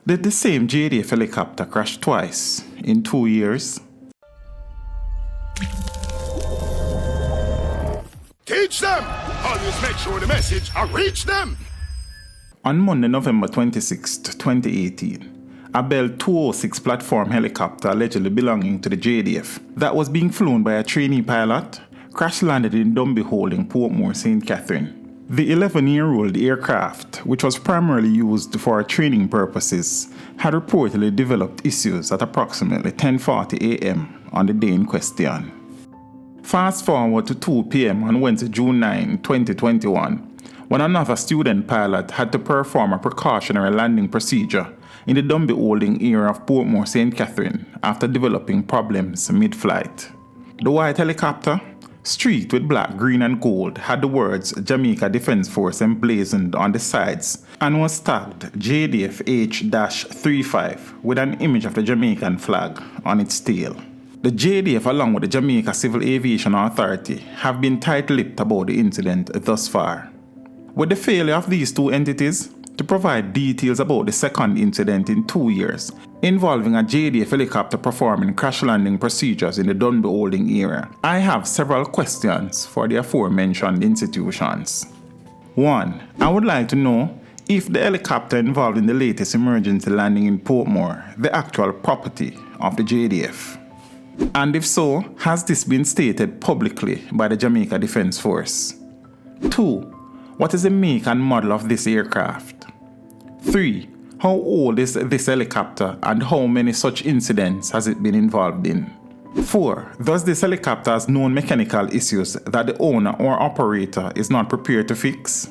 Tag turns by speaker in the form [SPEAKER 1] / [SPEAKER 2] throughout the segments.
[SPEAKER 1] Did the same JDF helicopter crash twice in 2 years?
[SPEAKER 2] Teach them! Always make sure the message will reach them!
[SPEAKER 1] On Monday, November 26, 2018, a Bell 206 platform helicopter allegedly belonging to the JDF that was being flown by a trainee pilot crash-landed in Dumby Portmore, St. Catherine. The 11-year-old aircraft, which was primarily used for training purposes, had reportedly developed issues at approximately 10:40 a.m. on the day in question. Fast forward to 2 p.m. on Wednesday, June 9, 2021, when another student pilot had to perform a precautionary landing procedure in the Dumby area of Portmore, St. Catherine, after developing problems mid-flight. The white helicopter, streaked with black, green, and gold, had the words Jamaica Defence Force emblazoned on the sides and was tagged JDF H-35 with an image of the Jamaican flag on its tail. The JDF, along with the Jamaica Civil Aviation Authority, have been tight-lipped about the incident thus far. With the failure of these two entities to provide details about the second incident in 2 years, involving a JDF helicopter performing crash landing procedures in the Dunby area, I have several questions for the aforementioned institutions. 1. I would like to know if the helicopter involved in the latest emergency landing in Portmore the actual property of the JDF. And if so, has this been stated publicly by the Jamaica Defence Force? 2. What is the make and model of this aircraft? 3. How old is this helicopter and how many such incidents has it been involved in? 4. Does this helicopter has known mechanical issues that the owner or operator is not prepared to fix?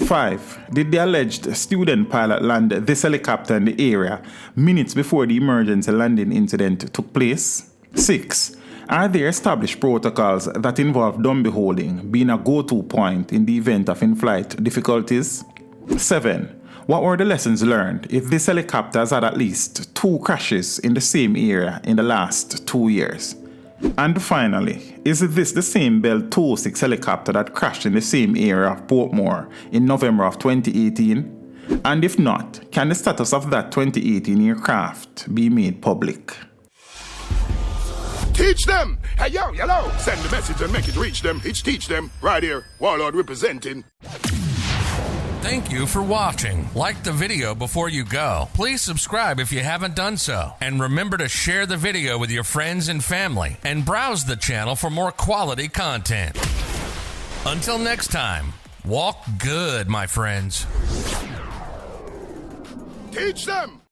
[SPEAKER 1] 5. Did the alleged student pilot land this helicopter in the area minutes before the emergency landing incident took place? 6. Are there established protocols that involve Dumby holding being a go-to point in the event of in-flight difficulties? 7. What were the lessons learned if this helicopter has had at least 2 crashes in the same area in the last 2 years? And finally, is this the same Bell 206 helicopter that crashed in the same area of Portmore in November of 2018? And if not, can the status of that 2018 aircraft be made public?
[SPEAKER 2] Teach them! Hey, yo, hello! Send the message and make it reach them. It's teach them. Right here, Warlord representing.
[SPEAKER 3] Thank you for watching. Like the video before you go. Please subscribe if you haven't done so. And remember to share the video with your friends and family. And browse the channel for more quality content. Until next time, walk good, my friends.
[SPEAKER 2] Teach them!